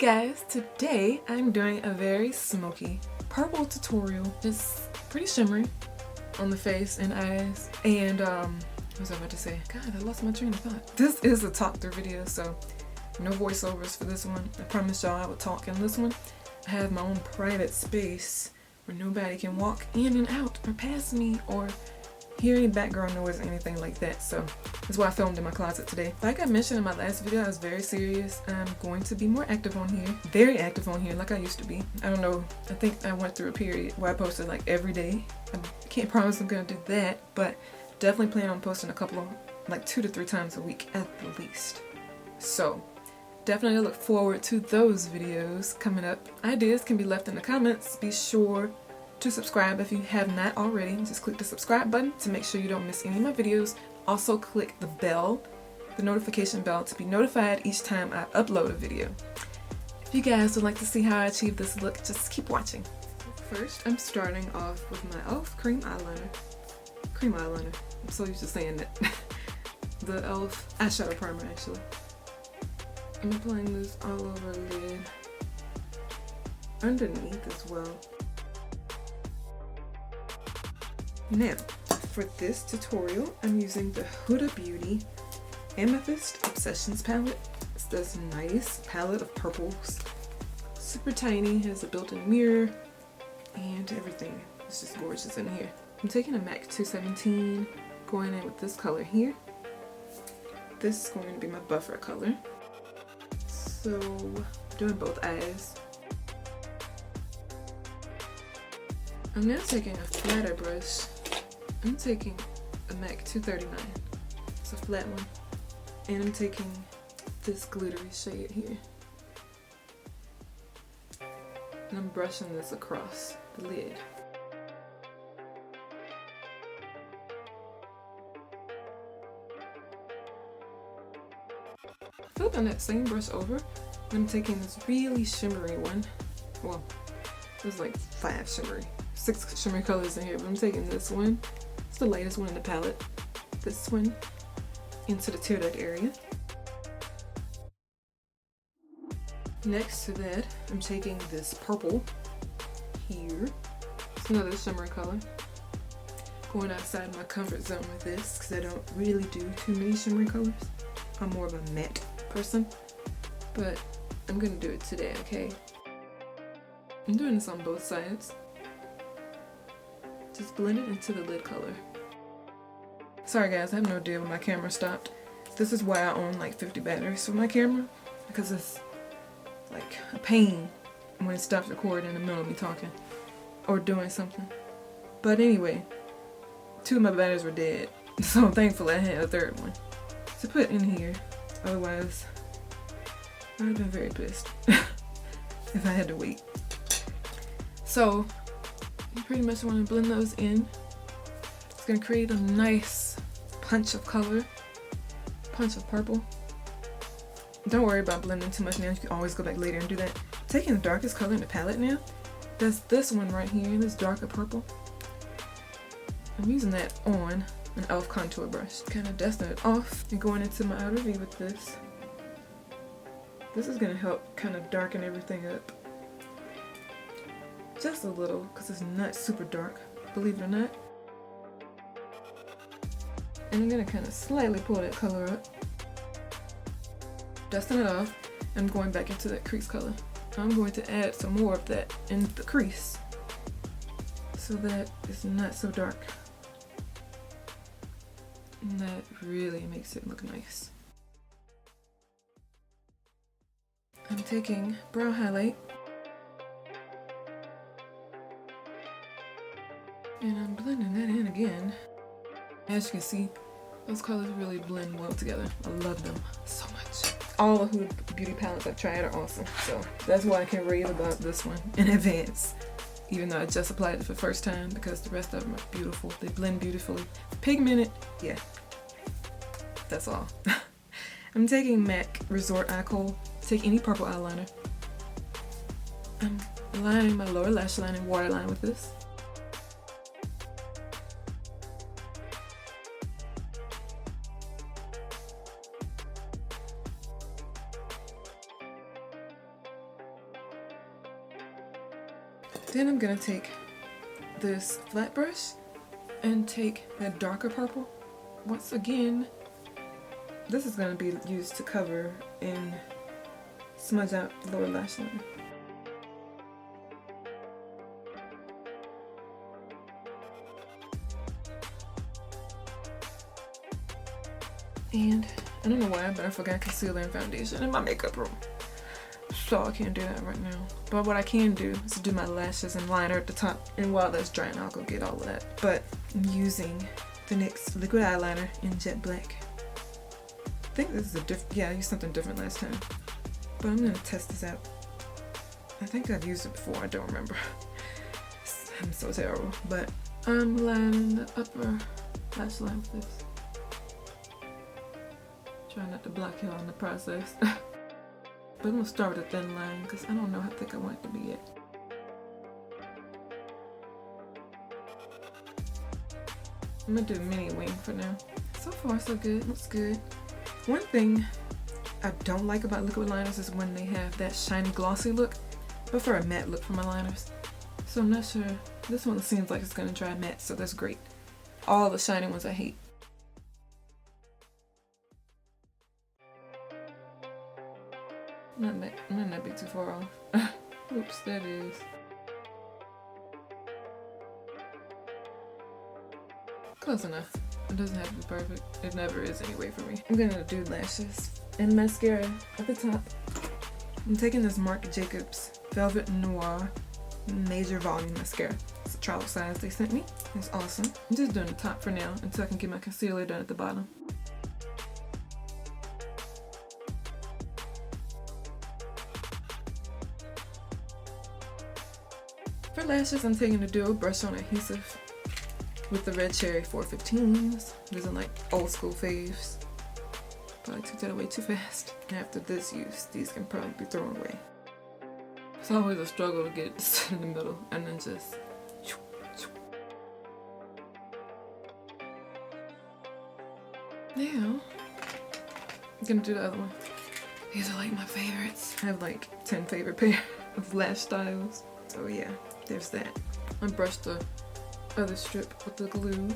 guys, today I'm doing a very smoky purple tutorial. It's pretty shimmery on the face and eyes. And what was I about to say? God, I lost my train of thought. This is a talk through video, so no voiceovers for this one. I promised y'all I would talk in this one. I have my own private space where nobody can walk in and out or pass me or hear any background noise or anything like that. So that's why I filmed in my closet today. Like I mentioned in my last video, I was very serious. I'm going to be more active on here. Very active on here like I used to be. I don't know. I think I went through a period where I posted like every day. I can't promise I'm going to do that, but definitely plan on posting a couple of, like 2 to 3 times a week at the least. So definitely look forward to those videos coming up. Ideas can be left in the comments. Be sure to subscribe if you have not already. Just click the subscribe button to make sure you don't miss any of my videos. Also click the bell, the notification bell, to be notified each time I upload a video. If you guys would like to see how I achieve this look, just keep watching. First, I'm starting off with my e.l.f. cream eyeliner. Cream eyeliner. I'm so used to saying that. The e.l.f. eyeshadow primer, actually. I'm applying this all over the lid, underneath as well. Now, for this tutorial, I'm using the Huda Beauty Amethyst Obsessions palette. It's this nice palette of purples. Super tiny, has a built-in mirror, and everything. It's just gorgeous in here. I'm taking a MAC 217, going in with this color here. This is going to be my buffer color. So, doing both eyes. I'm now taking a flatter brush. I'm taking a MAC 239. It's a flat one. And I'm taking this glittery shade here. And I'm brushing this across the lid. Flipping that same brush over, I'm taking this really shimmery one. Well, there's like 6 shimmery colors in here, but I'm taking this one. It's the lightest one in the palette. This one into the tear duct area. Next to that, I'm taking this purple here. It's another shimmery color. Going outside my comfort zone with this because I don't really do too many shimmery colors. I'm more of a matte person, but I'm gonna do it today, okay? I'm doing this on both sides. Just blend it into the lid color. Sorry guys, I have no idea when my camera stopped. This is why I own like 50 batteries for my camera, because it's like a pain when it stops recording in the middle of me talking or doing something. But anyway, 2 of my batteries were dead, so thankfully I had a 3rd one to put in here. Otherwise, I'd have been very pissed if I had to wait. So, you pretty much want to blend those in. It's going to create a nice punch of color, punch of purple. Don't worry about blending too much now. You can always go back later and do that. Taking the darkest color in the palette now. That's this one right here, this darker purple. I'm using that on an e.l.f. contour brush. Kind of dusting it off and going into my outer V with this. This is going to help kind of darken everything up. Just a little, because it's not super dark, believe it or not. And I'm going to kind of slightly pull that color up. Dusting it off. I'm going back into that crease color. I'm going to add some more of that in the crease so that it's not so dark. And that really makes it look nice. I'm taking brow highlight and I'm blending that in again. As you can see, those colors really blend well together. I love them so much. All the Huda Beauty palettes I've tried are awesome, so that's why I can rave about this one in advance. Even though I just applied it for the first time, because the rest of them are beautiful. They blend beautifully. Pigmented, yeah. That's all. I'm taking MAC Resort Eye Kohl. Take any purple eyeliner. I'm aligning my lower lash line and waterline with this. Then I'm gonna take this flat brush and take that darker purple. Once again, this is gonna be used to cover and smudge out the lower lash line. And I don't know why, but I forgot concealer and foundation in my makeup room. So I can't do that right now. But what I can do is do my lashes and liner at the top. And while that's drying, I'll go get all of that. But I'm using the NYX liquid eyeliner in jet black. I think this is a different, yeah, I used something different last time. But I'm gonna test this out. I think I've used it before, I don't remember. I'm so terrible. But I'm lining the upper lash line with this. Try not to block you in the process. But I'm gonna start with a thin line because I don't know how thick I want it to be yet. I'm gonna do a mini wing for now. So far so good, looks good. One thing I don't like about liquid liners is when they have that shiny glossy look. I prefer a matte look for my liners. So I'm not sure. This one seems like it's gonna dry matte, so that's great. All the shiny ones I hate. Might not be too far off. Oops, that is. Close enough. It doesn't have to be perfect. It never is anyway for me. I'm gonna do lashes and mascara at the top. I'm taking this Marc Jacobs Velvet Noir Major Volume Mascara. It's a travel size they sent me. It's awesome. I'm just doing the top for now until I can get my concealer done at the bottom. For lashes, I'm taking the dual brush on adhesive with the Red Cherry 415s. These are like old school faves. Probably took that away too fast. After this use, these can probably be thrown away. It's always a struggle to get this in the middle and then just. Now, I'm gonna do the other one. These are like my favorites. I have like 10 favorite pair of lash styles. So yeah, there's that. I brushed the other strip with the glue.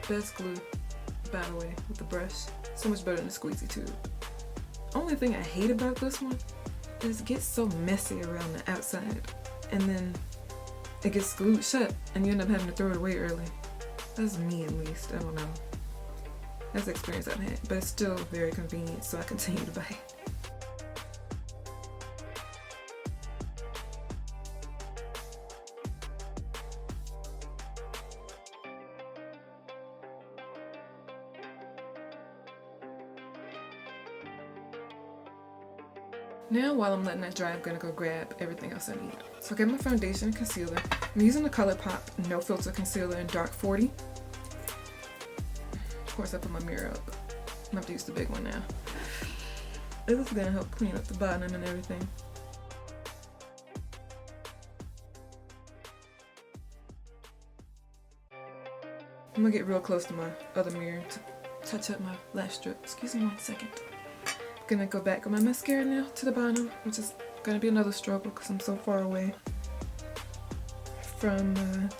Best glue, by the way, with the brush. So much better than the squeezy tube. Only thing I hate about this one is it gets so messy around the outside. And then it gets glued shut and you end up having to throw it away early. That's me at least, I don't know. That's the experience I've had, but it's still very convenient, so I continue to buy it. Now while I'm letting that dry, I'm gonna go grab everything else I need. So I got my foundation and concealer. I'm using the ColourPop No Filter Concealer in Dark 40. Of course I put my mirror up. I'm gonna have to use the big one now. This is gonna help clean up the bottom and everything. I'm gonna get real close to my other mirror to touch up my lash strip. Excuse me 1 second. I'm gonna go back with my mascara now to the bottom, which is gonna be another struggle because I'm so far away from the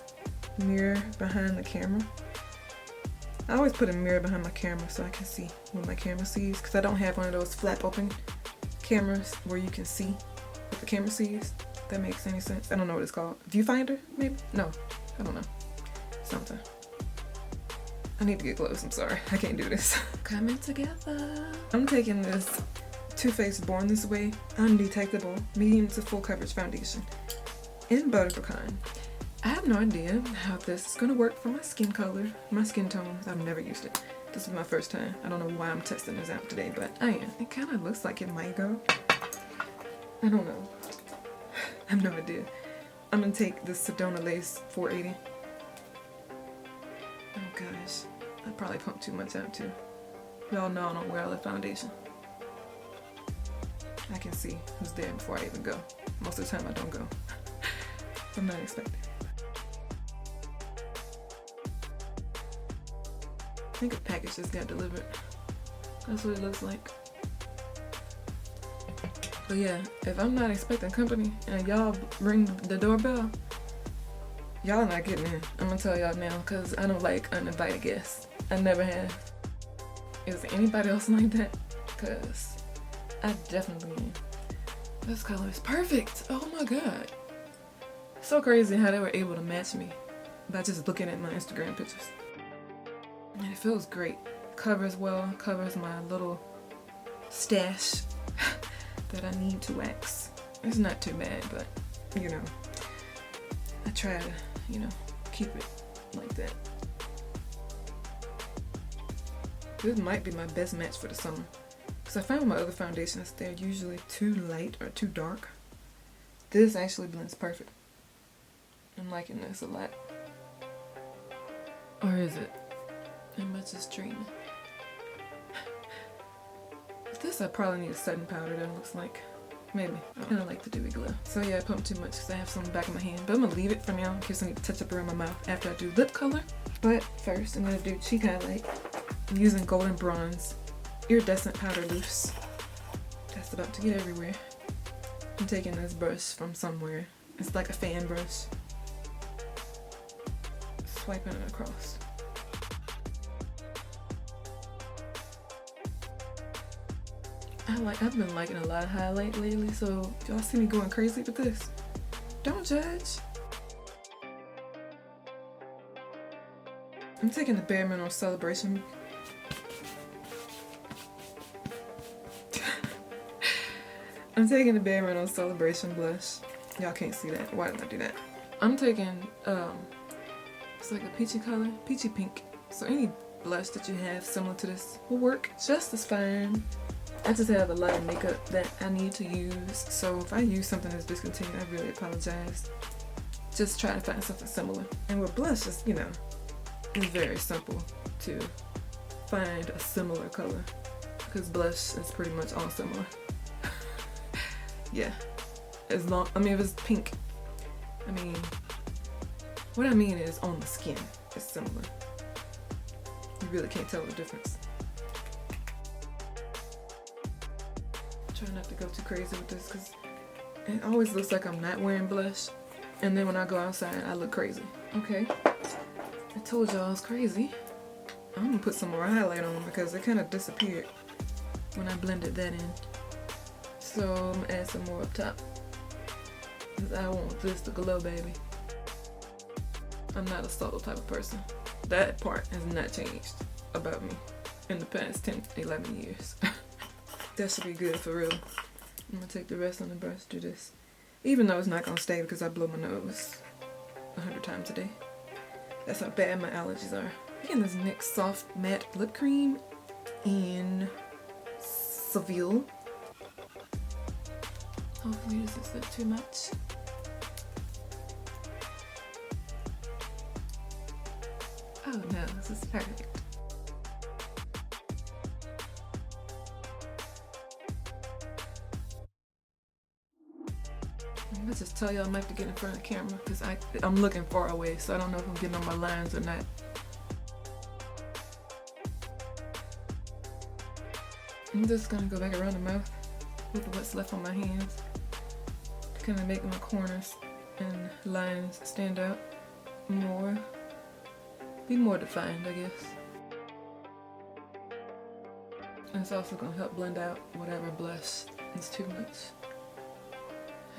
mirror behind the camera. I always put a mirror behind my camera so I can see what my camera sees, because I don't have one of those flap open cameras where you can see what the camera sees. If that makes any sense. I don't know what it's called. Viewfinder, maybe? No, I don't know. Something. I need to get close, I'm sorry. I can't do this. Coming together. I'm taking this Too Faced Born This Way Undetectable Medium to Full Coverage Foundation in Butter Pecan. I have no idea how this is gonna work for my skin color, my skin tone. I've never used it. This is my first time. I don't know why I'm testing this out today, but I am. It kind of looks like it might go. I don't know. I have no idea. I'm gonna take this Sedona Lace 480. Oh gosh, I probably pumped too much out too. Y'all know I don't wear lip foundation. I can see who's there before I even go. Most of the time I don't go. I'm not expecting. I think a package just got delivered. That's what it looks like. But yeah, if I'm not expecting company and y'all ring the doorbell, y'all not getting in. I'm gonna tell y'all now, because I don't like uninvited guests. I never have. Is there anybody else like that? Because I definitely am. This color is perfect. Oh my god. So crazy how they were able to match me by just looking at my Instagram pictures. And it feels great. Covers well, covers my little stash that I need to wax. It's not too bad, but you know, I try to, you know, keep it like that. This might be my best match for the summer. Because I found my other foundations, they're usually too light or too dark. This actually blends perfect. I'm liking this a lot. Or is it? Am I just dreaming? This I probably need a setting powder that looks like. Maybe. I kind of like the dewy glow. So yeah, I pumped too much because I have some in the back of my hand. But I'm going to leave it for now in case I need to touch up around my mouth after I do lip color. But first I'm going to do cheek highlight. I'm using Golden Bronze Iridescent Powder Loose. That's about to get everywhere. I'm taking this brush from somewhere. It's like a fan brush. Swiping it across. I've been liking a lot of highlight lately, so y'all see me going crazy with this. Don't judge. I'm taking the Bare Minimum Celebration. I'm taking the Bare Minimum Celebration blush. Y'all can't see that. Why did I do that? I'm taking, it's like a peachy color, peachy pink. So any blush that you have similar to this will work just as fine. I just have a lot of makeup that I need to use, so if I use something that's discontinued, I really apologize. Just try to find something similar. And with blush, it's, you know, it's very simple to find a similar color, because blush is pretty much all similar. Yeah, as long, I mean, if it's pink, I mean, what I mean is on the skin, it's similar. You really can't tell the difference. Try not to go too crazy with this because it always looks like I'm not wearing blush, and then when I go outside I look crazy. Okay, I told y'all I was crazy. I'm gonna put some more highlight on because it kind of disappeared when I blended that in. So I'm gonna add some more up top because I want this to glow, baby. I'm not a subtle type of person. That part has not changed about me in the past 10-11 years. That should be good for real. I'm gonna take the rest on the brush, do this. Even though it's not gonna stay because I blow my nose 100 times a day. That's how bad my allergies are. Again, this NYX Soft Matte Lip Cream in Seville. Hopefully this isn't too much. Oh no, this is perfect. I'm gonna just tell y'all I might have to get in front of the camera because I'm looking far away, so I don't know if I'm getting on my lines or not. I'm just gonna go back around the mouth with what's left on my hands to kind of make my corners and lines stand out more, be more defined, I guess. And it's also gonna help blend out whatever blush is too much.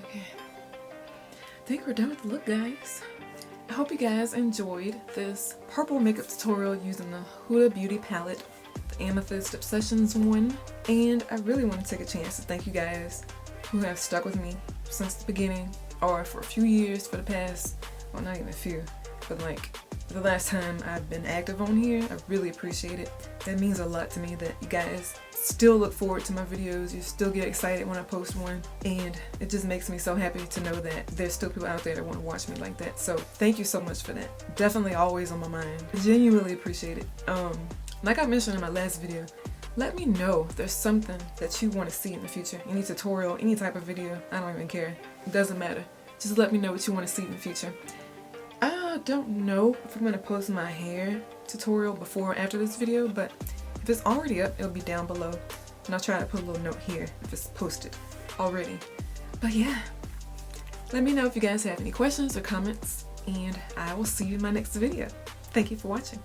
Okay. I think we're done with the look, guys. I hope you guys enjoyed this purple makeup tutorial using the Huda Beauty palette, the Amethyst Obsessions one. And I really want to take a chance to thank you guys who have stuck with me since the beginning, or for a few years, for the past, well, not even a few, but like the last time I've been active on here. I really appreciate it. That means a lot to me that you guys still look forward to my videos, you still get excited when I post one, and it just makes me so happy to know that there's still people out there that want to watch me like that. So thank you so much for that. Definitely always on my mind. I genuinely appreciate it. Like I mentioned in my last video, let me know if there's something that you want to see in the future. Any tutorial, any type of video, I don't even care. It doesn't matter. Just let me know what you want to see in the future. I don't know if I'm going to post my hair tutorial before or after this video, but if it's already up, it'll be down below. And I'll try to put a little note here if it's posted already. But yeah, let me know if you guys have any questions or comments, and I will see you in my next video. Thank you for watching.